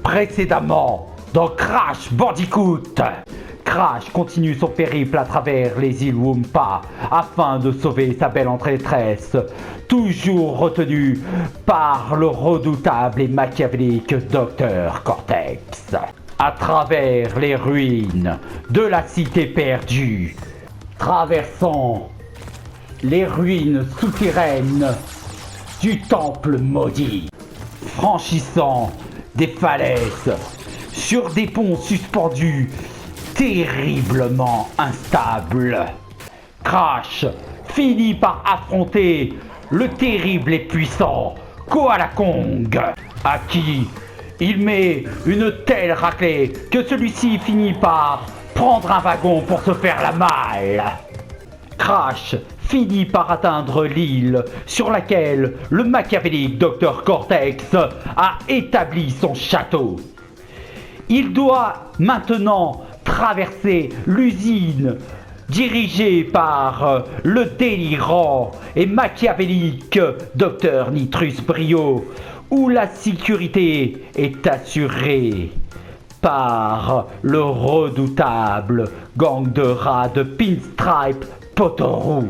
Précédemment, dans Crash Bandicoot. Crash continue son périple à travers les îles Wumpa afin de sauver sa belle maîtresse, toujours retenue par le redoutable et machiavélique Dr Cortex. À travers les ruines de la cité perdue, traversant les ruines souterraines du temple maudit, franchissant des falaises sur des ponts suspendus terriblement instables. Crash finit par affronter le terrible et puissant Koala Kong, à qui il met une telle raclée que celui-ci finit par prendre un wagon pour se faire la malle. Crash finit par atteindre l'île sur laquelle le machiavélique Dr Cortex a établi son château. Il doit maintenant traverser l'usine dirigée par le délirant et machiavélique Dr Nitrus Brio, où la sécurité est assurée par le redoutable gang de rats de Pinstripe Potorou.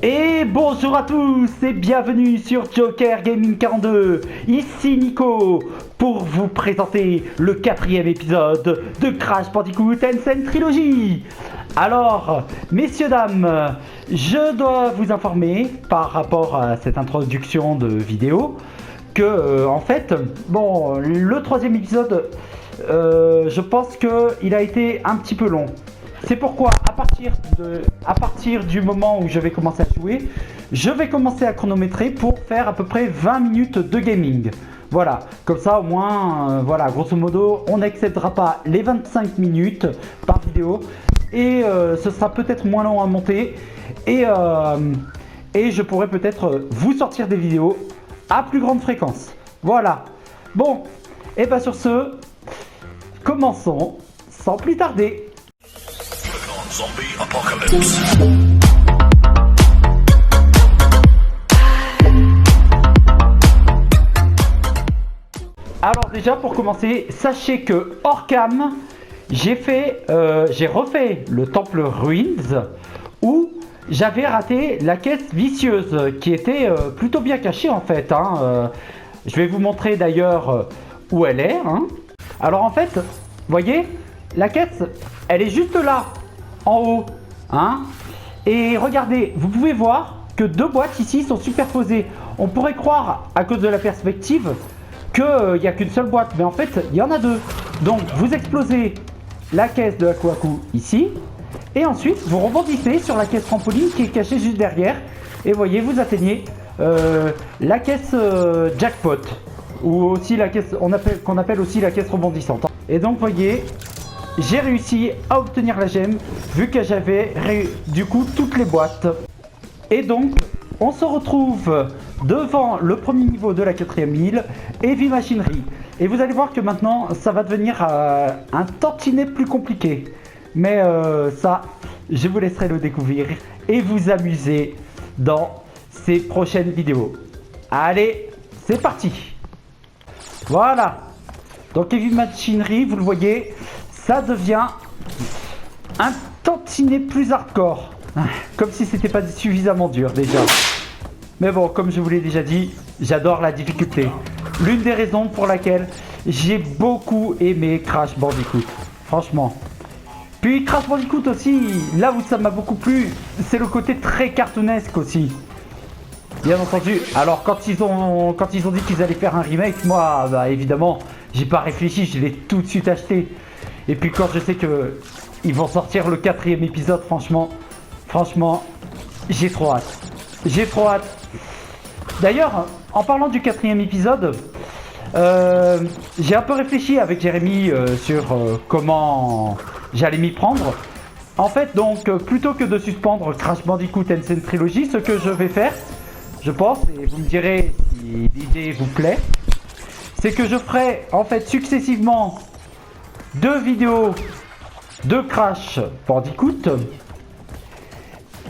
Et bonjour à tous et bienvenue sur Joker Gaming 42, ici Nico, pour vous présenter le 4e épisode de Crash Bandicoot N. Trilogy. Alors, messieurs, dames, je dois vous informer par rapport à cette introduction de vidéo que, en fait, bon, le 3e épisode, je pense qu'il a été un petit peu long. C'est pourquoi, à partir du moment où je vais commencer à jouer, je vais commencer à chronométrer pour faire à peu près 20 minutes de gaming. Voilà, comme ça au moins, voilà, grosso modo, on n'excédera pas les 25 minutes par vidéo. Et ce sera peut-être moins long à monter. Et je pourrai peut-être vous sortir des vidéos à plus grande fréquence. Voilà. Bon, et bien sur ce, commençons sans plus tarder. Zombie Apocalypse. Alors déjà pour commencer, sachez que hors cam, j'ai refait le temple Ruins où j'avais raté la caisse vicieuse qui était plutôt bien cachée en fait. Je vais vous montrer d'ailleurs où elle est. Alors en fait, voyez, la caisse, elle est juste là. En haut, et regardez, vous pouvez voir que deux boîtes ici sont superposées. On pourrait croire, à cause de la perspective, qu'il n'y a qu'une seule boîte, mais en fait, il y en a deux. Donc, vous explosez la caisse de Aquaku ici, et ensuite, vous rebondissez sur la caisse trampoline qui est cachée juste derrière, et voyez, vous atteignez la caisse jackpot, ou aussi la caisse, qu'on appelle aussi la caisse rebondissante. Et donc, voyez, j'ai réussi à obtenir la gemme vu que j'avais du coup toutes les boîtes. Et donc on se retrouve devant le premier niveau de la 4e île, Heavy Machinery. Et vous allez voir que maintenant ça va devenir un tantinet plus compliqué. Mais ça, je vous laisserai le découvrir et vous amuser dans ces prochaines vidéos. Allez, c'est parti. Voilà. Donc Heavy Machinery, vous le voyez, ça devient un tantinet plus hardcore. Comme si c'était pas suffisamment dur déjà. Mais bon, comme je vous l'ai déjà dit, j'adore la difficulté. L'une des raisons pour laquelle j'ai beaucoup aimé Crash Bandicoot. Franchement. Puis Crash Bandicoot aussi, là où ça m'a beaucoup plu, c'est le côté très cartoonesque aussi. Bien entendu. Alors quand ils ont dit qu'ils allaient faire un remake, moi, bah, évidemment, j'ai pas réfléchi, je l'ai tout de suite acheté. Et puis quand je sais que ils vont sortir le 4e épisode, franchement, j'ai trop hâte. J'ai trop hâte. D'ailleurs, en parlant du 4e épisode, j'ai un peu réfléchi avec Jérémy sur comment j'allais m'y prendre. En fait, donc, plutôt que de suspendre Crash Bandicoot N. Trilogy, ce que je vais faire, je pense, et vous me direz si l'idée vous plaît, c'est que je ferai en fait successivement 2 vidéos de Crash Bandicoot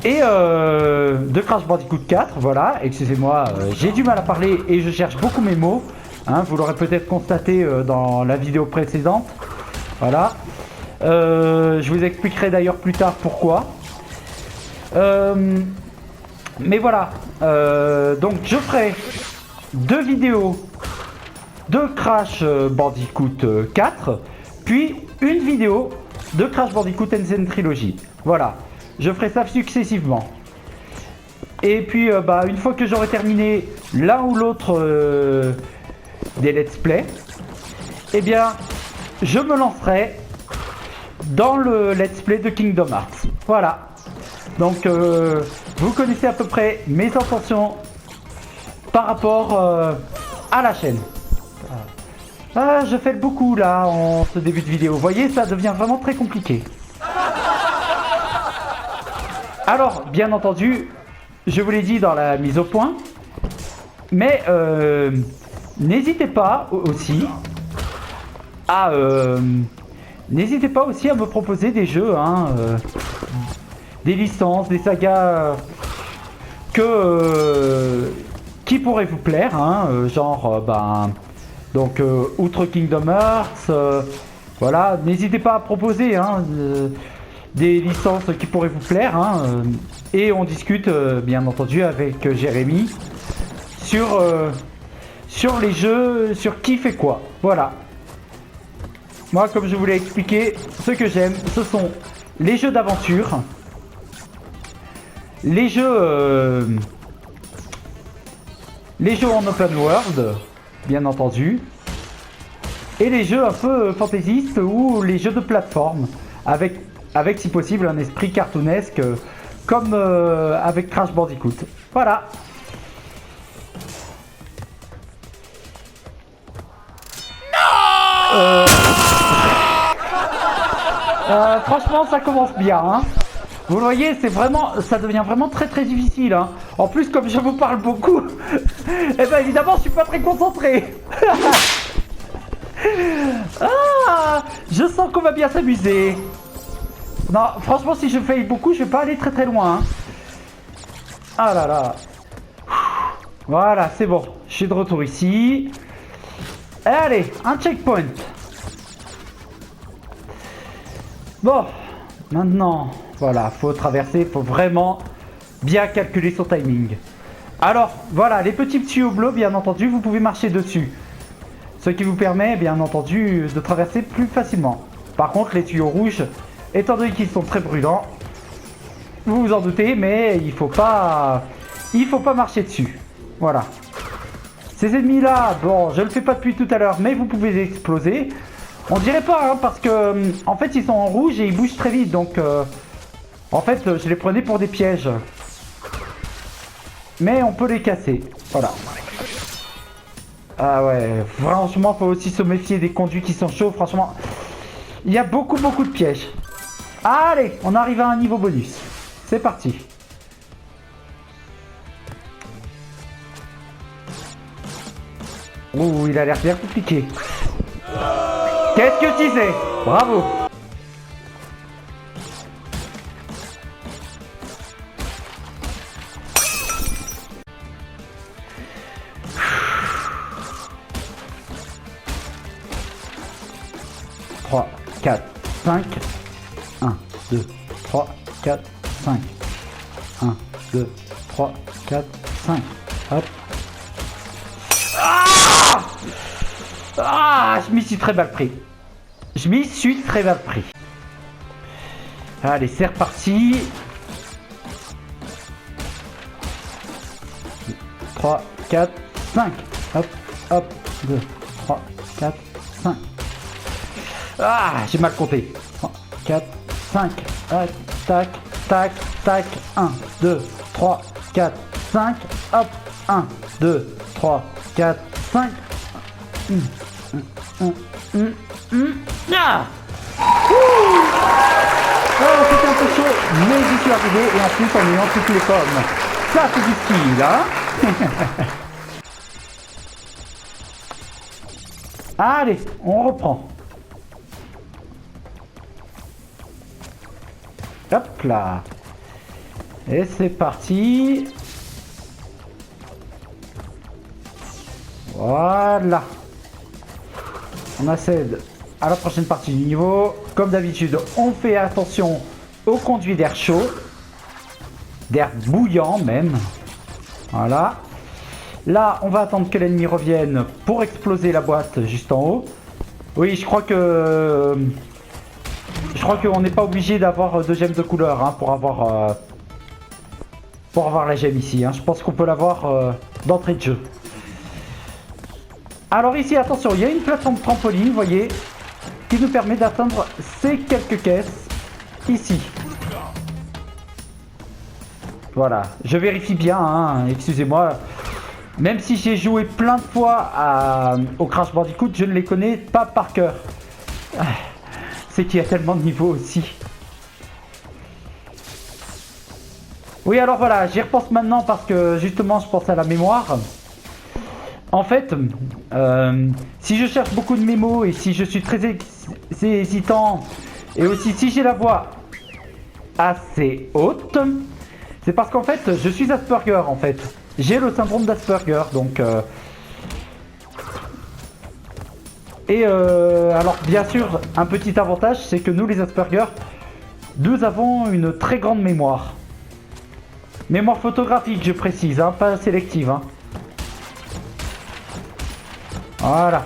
et de Crash Bandicoot 4, voilà, excusez-moi, j'ai du mal à parler et je cherche beaucoup mes mots, Hein, vous l'aurez peut-être constaté dans la vidéo précédente. Voilà. Je vous expliquerai d'ailleurs plus tard pourquoi. Mais voilà. Donc je ferai 2 vidéos de Crash Bandicoot 4, puis une vidéo de Crash Bandicoot N. Trilogy. Voilà. Je ferai ça successivement. Et puis une fois que j'aurai terminé l'un ou l'autre des let's play, eh bien je me lancerai dans le let's play de Kingdom Hearts. Voilà. Donc vous connaissez à peu près mes intentions par rapport à la chaîne. Ah, je fais le beaucoup là en ce début de vidéo. Vous voyez, ça devient vraiment très compliqué. Alors, bien entendu, je vous l'ai dit dans la mise au point, mais n'hésitez pas aussi à me proposer des jeux, hein, des licences, des sagas qui pourraient vous plaire, hein, donc outre Kingdom Hearts, voilà, n'hésitez pas à proposer hein, des licences qui pourraient vous plaire, hein, et on discute bien entendu avec Jérémy sur les jeux, sur qui fait quoi. Voilà. Moi, comme je vous l'ai expliqué, ce que j'aime, ce sont les jeux d'aventure, les jeux en open world, bien entendu, et les jeux un peu fantaisistes ou les jeux de plateforme, avec si possible un esprit cartoonesque, comme avec Crash Bandicoot. Voilà. Franchement, ça commence bien, hein. Vous le voyez, ça devient vraiment très très difficile, hein. En plus, comme je vous parle beaucoup, et bien évidemment, je suis pas très concentré. Ah, je sens qu'on va bien s'amuser. Non, franchement, si je faille beaucoup, je vais pas aller très très loin, hein. Ah là là. Voilà, c'est bon. Je suis de retour ici. Et allez, un checkpoint. Bon, maintenant, voilà, faut traverser, faut vraiment bien calculer son timing. Alors, voilà, les petits tuyaux bleus, bien entendu, vous pouvez marcher dessus. Ce qui vous permet, bien entendu, de traverser plus facilement. Par contre, les tuyaux rouges, étant donné qu'ils sont très brûlants, vous vous en doutez, mais il faut pas marcher dessus. Voilà. Ces ennemis-là, bon, je le fais pas depuis tout à l'heure, mais vous pouvez les exploser. On dirait pas, hein, parce que en fait ils sont en rouge et ils bougent très vite, donc en fait je les prenais pour des pièges. Mais on peut les casser, voilà. Ah ouais, franchement faut aussi se méfier des conduits qui sont chauds, franchement. Il y a beaucoup de pièges. Allez, on arrive à un niveau bonus. C'est parti. Ouh, il a l'air bien compliqué. Qu'est-ce que tu sais? Bravo. Trois, 4, 5. 1, 2, 3, 4, 5. 1, 2, 3, 4, 5. Hop. Ah, je m'y suis très mal pris. Allez, c'est reparti. 3, 4, 5. Hop, hop. 2, 3, 4, 5. Ah, j'ai mal compté. 3, 4, 5. Tac, tac, tac, tac. 1, 2, 3, 4, 5. Hop. 1, 2, 3, 4, 5. Ah, c'était un peu chaud, mais j'y suis arrivé et en plus en ayant toutes les pommes. Ça c'est du skill, hein. Allez, on reprend. Hop là. Et c'est parti. Voilà. On accède à la prochaine partie du niveau. Comme d'habitude, on fait attention au conduit d'air chaud. D'air bouillant même. Voilà. Là, on va attendre que l'ennemi revienne pour exploser la boîte juste en haut. Oui, je crois qu'on n'est pas obligé d'avoir de gemmes de couleur hein, pour avoir la gemme ici. Hein. Je pense qu'on peut l'avoir d'entrée de jeu. Alors ici, attention, il y a une plateforme trampoline, vous voyez, qui nous permet d'atteindre ces quelques caisses ici. Voilà, je vérifie bien, hein, excusez-moi. Même si j'ai joué plein de fois au Crash Bandicoot, je ne les connais pas par cœur. C'est qu'il y a tellement de niveaux aussi. Oui, alors voilà, j'y repense maintenant parce que justement, je pense à la mémoire. En fait, si je cherche beaucoup de mémos et si je suis très hésitant, et aussi si j'ai la voix assez haute, c'est parce qu'en fait, je suis Asperger en fait. J'ai le syndrome d'Asperger, donc... alors, bien sûr, un petit avantage, c'est que nous, les Asperger, nous avons une très grande mémoire. Mémoire photographique, je précise, hein, pas sélective. Hein. Voilà.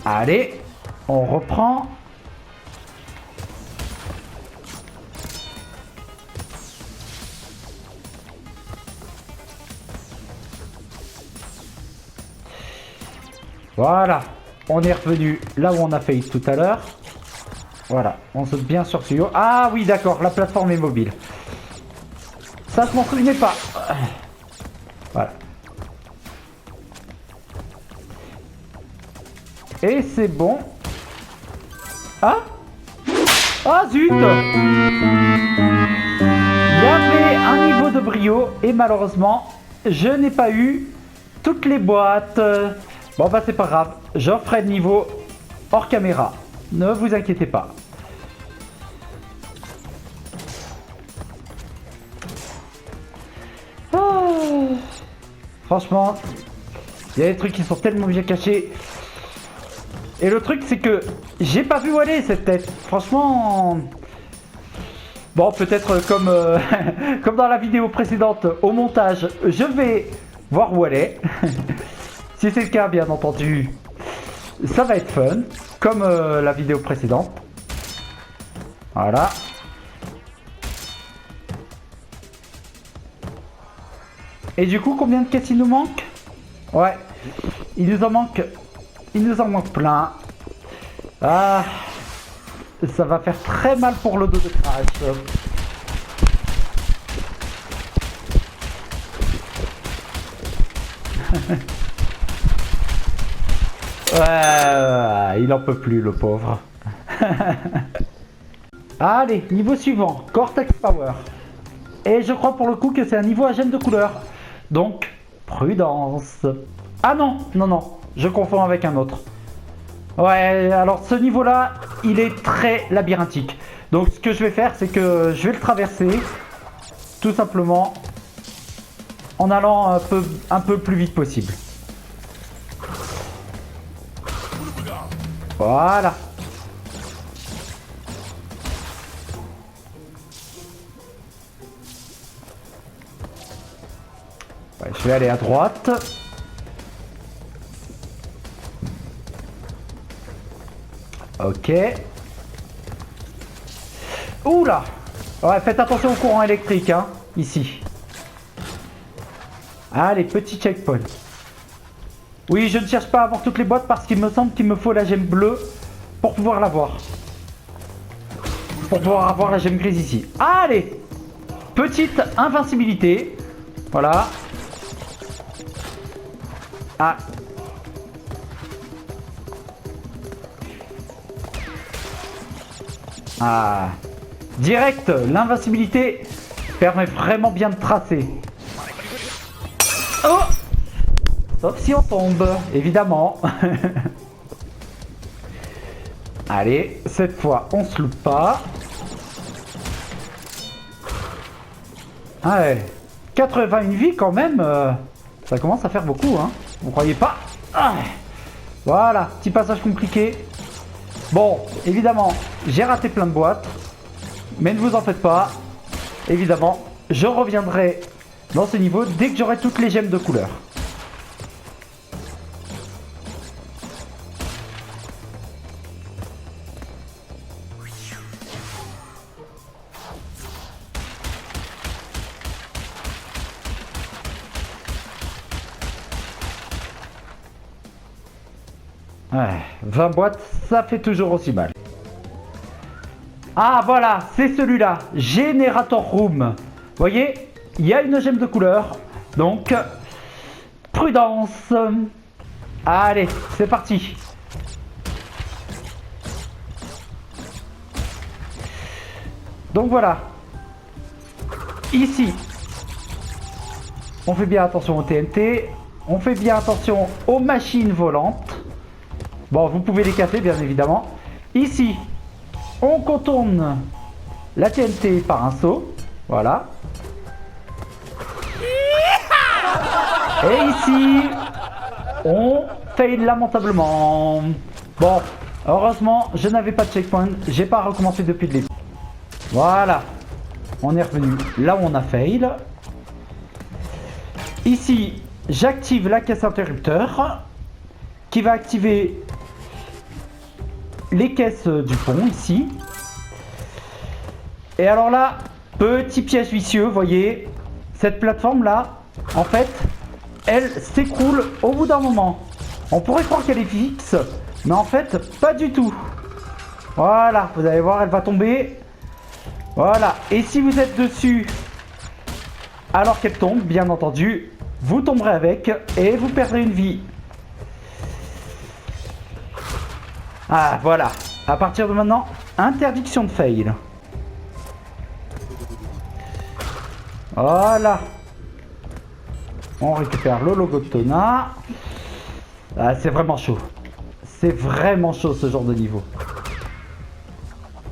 Allez, on reprend. Voilà, on est revenu là où on a failli tout à l'heure. Voilà, on saute bien sur tuyau. Ah oui, d'accord, la plateforme est mobile. Ça, je m'en souvenais pas. Voilà. Et c'est bon. Ah? Ah zut! Il y avait un niveau de brio et malheureusement, je n'ai pas eu toutes les boîtes. Bon bah c'est pas grave, j'en ferai le niveau hors caméra. Ne vous inquiétez pas. Franchement, il y a des trucs qui sont tellement bien cachés. Et le truc c'est que j'ai pas vu où aller cette tête. Franchement... Bon, peut-être comme, comme dans la vidéo précédente, au montage, je vais voir où elle est. Si c'est le cas, bien entendu, ça va être fun, comme la vidéo précédente. Voilà. Et du coup, combien de caisses il nous manque? Ouais, il nous en manque plein. Ah, ça va faire très mal pour le dos de Crash. Ouais, il en peut plus le pauvre. Allez, niveau suivant, Cortex Power. Et je crois pour le coup que c'est un niveau à gemme de couleur. Donc, prudence. Ah non, non, non, je confonds avec un autre. Ouais, alors ce niveau-là, il est très labyrinthique. Donc ce que je vais faire, c'est que je vais le traverser, tout simplement, en allant un peu plus vite possible. Voilà. Ouais, je vais aller à droite. Ok. Oula. Ouais, faites attention au courant électrique, hein, ici. Allez, petit checkpoint. Oui, je ne cherche pas à avoir toutes les boîtes parce qu'il me semble qu'il me faut la gemme bleue pour pouvoir l'avoir. Pour pouvoir avoir la gemme grise ici. Allez. Petite invincibilité. Voilà. Ah. Ah. Direct, l'invincibilité permet vraiment bien de tracer. Oh! Sauf si on tombe, évidemment. Allez, cette fois, on se loupe pas. Ah ouais. 81 vies quand même, ça commence à faire beaucoup, hein. Vous croyez pas? Ah, voilà, petit passage compliqué. Bon, évidemment, j'ai raté plein de boîtes. Mais ne vous en faites pas. Évidemment, je reviendrai dans ce niveau dès que j'aurai toutes les gemmes de couleur. Ouais, 20 boîtes, ça fait toujours aussi mal. Ah voilà, c'est celui-là, Generator Room. Vous voyez, il y a une gemme de couleur, donc prudence. Allez, c'est parti. Donc voilà, ici, on fait bien attention au TNT, on fait bien attention aux machines volantes. Bon, vous pouvez les casser, bien évidemment. Ici, on contourne la TNT par un saut. Voilà. Et ici, on fail lamentablement. Bon, heureusement, je n'avais pas de checkpoint. J'ai pas recommencé depuis le début. Voilà. On est revenu là où on a fail. Ici, j'active la caisse interrupteur qui va activer les caisses du pont ici. Et alors là, petit piège vicieux, voyez, cette plateforme là, en fait, elle s'écroule au bout d'un moment. On pourrait croire qu'elle est fixe, mais en fait, pas du tout. Voilà, vous allez voir, elle va tomber. Voilà, et si vous êtes dessus alors qu'elle tombe, bien entendu, vous tomberez avec et vous perdrez une vie. Ah, voilà. À partir de maintenant, interdiction de fail. Voilà. On récupère le logo de Tona. Ah, c'est vraiment chaud. C'est vraiment chaud ce genre de niveau.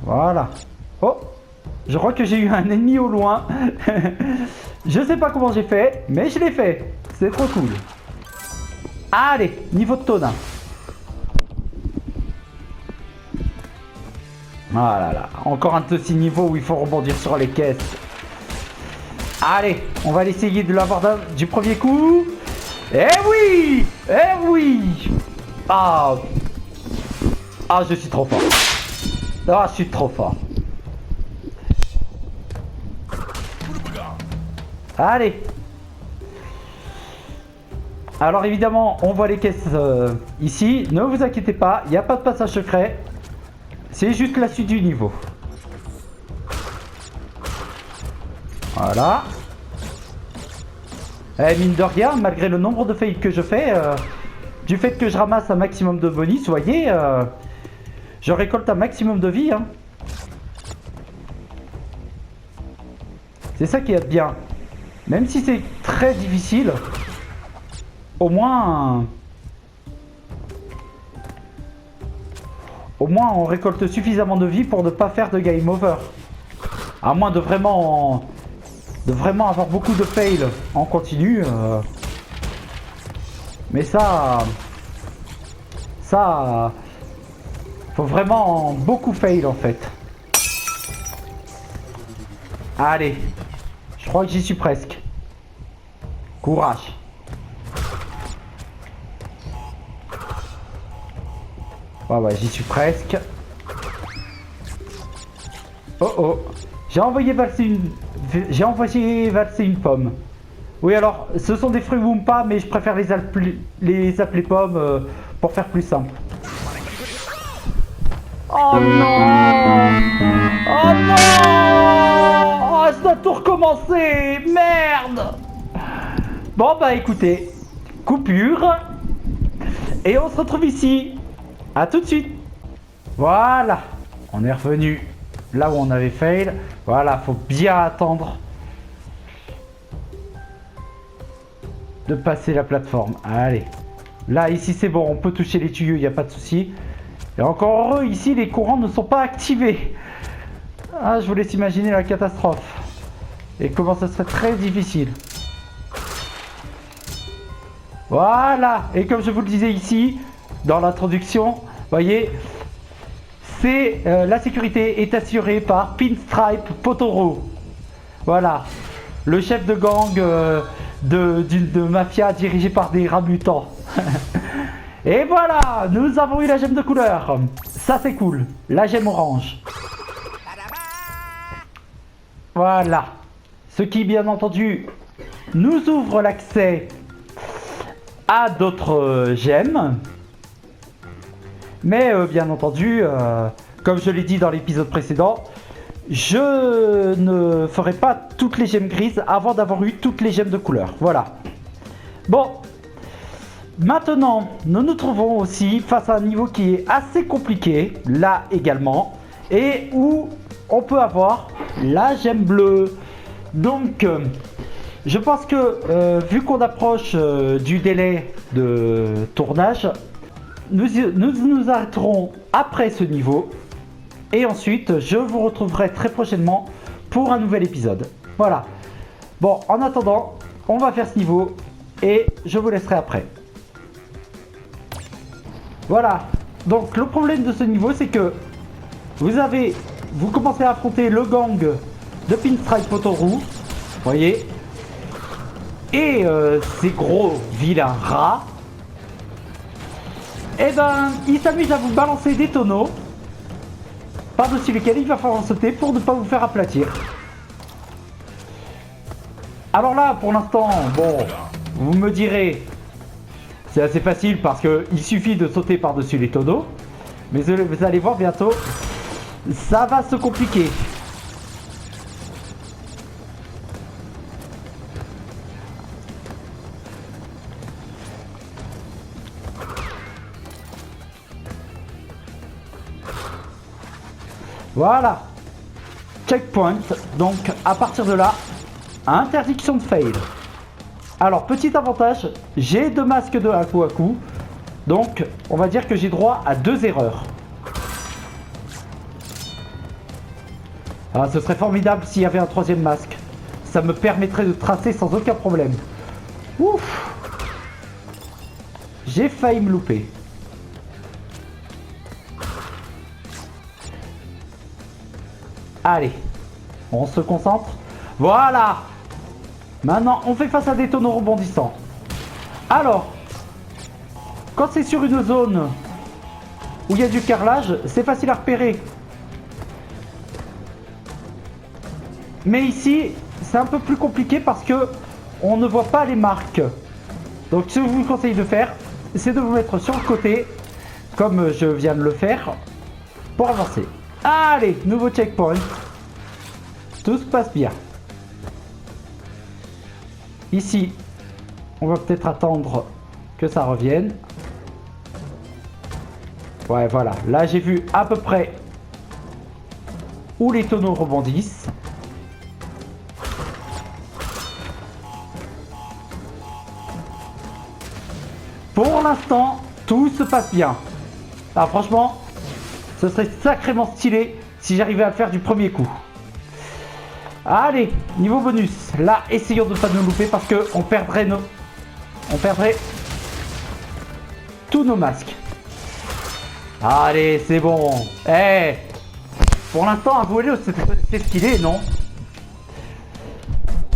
Voilà. Oh, je crois que j'ai eu un ennemi au loin. Je sais pas comment j'ai fait, mais je l'ai fait. C'est trop cool. Allez, niveau de Tona. Ah là là, encore un petit niveau où il faut rebondir sur les caisses. Allez, on va essayer de l'avoir du premier coup. Eh oui! Eh oui! Ah! Ah, je suis trop fort. Ah, je suis trop fort. Allez. Alors évidemment, on voit les caisses ici. Ne vous inquiétez pas, il n'y a pas de passage secret. C'est juste la suite du niveau. Voilà. Et mine de rien, malgré le nombre de fails que je fais, du fait que je ramasse un maximum de bonus, vous voyez, je récolte un maximum de vie. Hein. C'est ça qui est bien. Même si c'est très difficile, au moins on récolte suffisamment de vie pour ne pas faire de game over. À moins de vraiment avoir beaucoup de fails en continu. Mais ça, faut vraiment beaucoup fail en fait. Allez, je crois que j'y suis presque. Courage. Ouais, j'y suis presque. Oh oh, j'ai envoyé valser une pomme. Oui, alors, ce sont des fruits Wumpa, mais je préfère les appeler pommes pour faire plus simple. Oh non! Oh non! Oh, ça doit tout recommencer! Merde! Bon, bah écoutez, coupure. Et on se retrouve ici. A tout de suite. Voilà, on est revenu là où on avait fail. Voilà, faut bien attendre de passer la plateforme. Allez, là ici c'est bon, on peut toucher les tuyaux, il n'y a pas de souci. Et encore heureux, ici les courants ne sont pas activés. Ah, je vous laisse imaginer la catastrophe et comment ça serait très difficile. Voilà. Et comme je vous le disais ici, dans l'introduction, voyez, c'est la sécurité est assurée par Pinstripe Potoro. Voilà. Le chef de gang de mafia dirigé par des rats mutants. Et voilà, nous avons eu la gemme de couleur. Ça c'est cool. La gemme orange. Voilà. Ce qui bien entendu nous ouvre l'accès à d'autres gemmes. Mais bien entendu, comme je l'ai dit dans l'épisode précédent, je ne ferai pas toutes les gemmes grises avant d'avoir eu toutes les gemmes de couleur. Voilà. Bon. Maintenant, nous nous trouvons aussi face à un niveau qui est assez compliqué, là également, et où on peut avoir la gemme bleue. Donc, je pense que vu qu'on approche du délai de tournage, nous arrêterons après ce niveau. Et ensuite, je vous retrouverai très prochainement pour un nouvel épisode. Voilà. Bon, en attendant, on va faire ce niveau et je vous laisserai après. Voilà. Donc, le problème de ce niveau, c'est que vous commencez à affronter le gang de Pinstripe Potoro. Voyez. Et ces gros vilains rats. Et ben, ils s'amusent à vous balancer des tonneaux par-dessus lesquels il va falloir sauter pour ne pas vous faire aplatir. Alors là, pour l'instant, bon, vous me direz, c'est assez facile parce qu'il suffit de sauter par-dessus les tonneaux. Mais vous allez voir bientôt, ça va se compliquer. Voilà. Checkpoint. Donc à partir de là, interdiction de fail. Alors petit avantage, j'ai 2 masques de Aku Aku. Donc on va dire que j'ai droit à 2 erreurs. Ah, ce serait formidable s'il y avait un 3e masque. Ça me permettrait de tracer sans aucun problème. Ouf. J'ai failli me louper. Allez, on se concentre. Voilà. Maintenant, on fait face à des tonneaux rebondissants. Alors, quand c'est sur une zone où il y a du carrelage, c'est facile à repérer. Mais ici, c'est un peu plus compliqué parce que on ne voit pas les marques. Donc, ce que je vous conseille de faire, c'est de vous mettre sur le côté, comme je viens de le faire, pour avancer. Allez, nouveau checkpoint. Tout se passe bien. Ici, on va peut-être attendre que ça revienne. Ouais, voilà. Là, j'ai vu à peu près où les tonneaux rebondissent. Pour l'instant, tout se passe bien. Alors franchement, ce serait sacrément stylé si j'arrivais à le faire du premier coup. Allez, niveau bonus. Là, essayons de ne pas nous louper parce que on perdrait tous nos masques. Allez, c'est bon. Eh, pour l'instant, avouez-le, c'est stylé, non?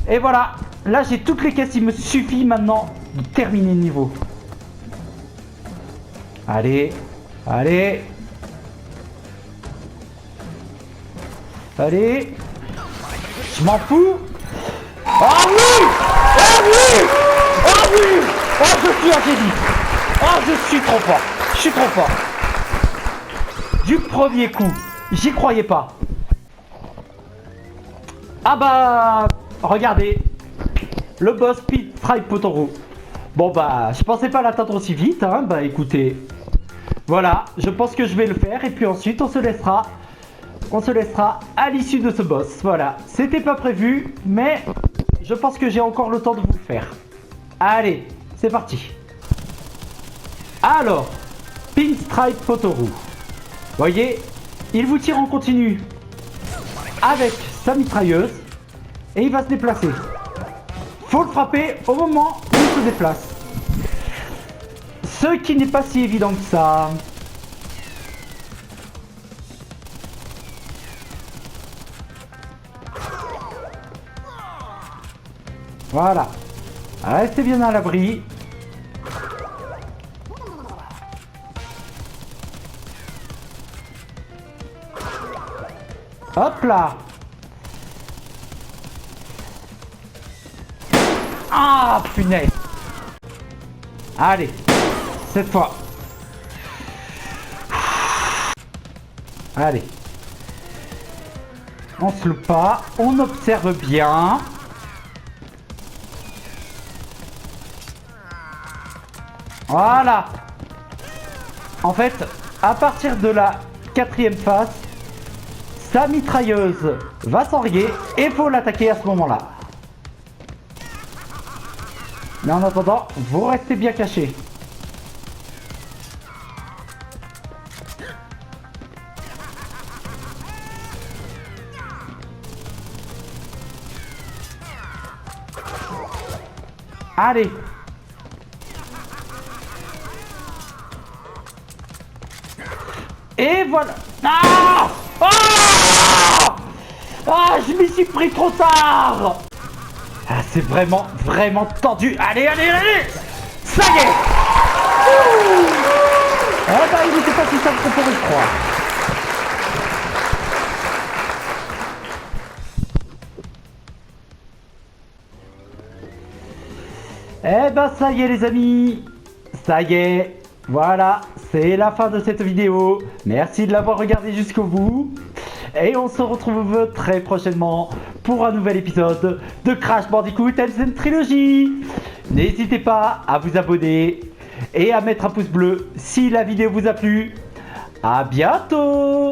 Et voilà. Là, j'ai toutes les caisses. Il me suffit maintenant de terminer le niveau. Allez, allez. Allez. Je m'en fous. Oh oui. Oh oui. Oh oui. Oh, je suis un génie. Oh, je suis trop fort. Je suis trop fort. Du premier coup, j'y croyais pas. Ah bah, regardez. Le boss Pinstripe Potoro. Bon bah, je pensais pas l'atteindre aussi vite, hein. Bah écoutez. Voilà, je pense que je vais le faire et puis ensuite on se laissera à l'issue de ce boss. Voilà, c'était pas prévu, mais je pense que j'ai encore le temps de vous le faire. Allez, c'est parti. Alors, Pinstripe Potoro. Voyez, il vous tire en continu avec sa mitrailleuse et il va se déplacer. Faut le frapper au moment où il se déplace. Ce qui n'est pas si évident que ça. Voilà. Restez bien à l'abri. Hop là. Ah, punaise. Allez, cette fois. Allez. On se loupe pas, on observe bien. Voilà. En fait, à partir de la 4e phase, sa mitrailleuse va s'enrayer et il faut l'attaquer à ce moment-là. Mais en attendant, vous restez bien cachés. Allez. Et voilà. Ah, ah, ah, je m'y suis pris trop tard. Ah, c'est vraiment tendu. Allez, allez, allez. Ça y est. Ah bah, il n'était pas si simple qu'on pourrait le croire. Eh ben, ça y est les amis. Ça y est. Voilà, c'est la fin de cette vidéo. Merci de l'avoir regardé jusqu'au bout. Et on se retrouve très prochainement pour un nouvel épisode de Crash Bandicoot N. Trilogy. N'hésitez pas à vous abonner et à mettre un pouce bleu si la vidéo vous a plu. À bientôt.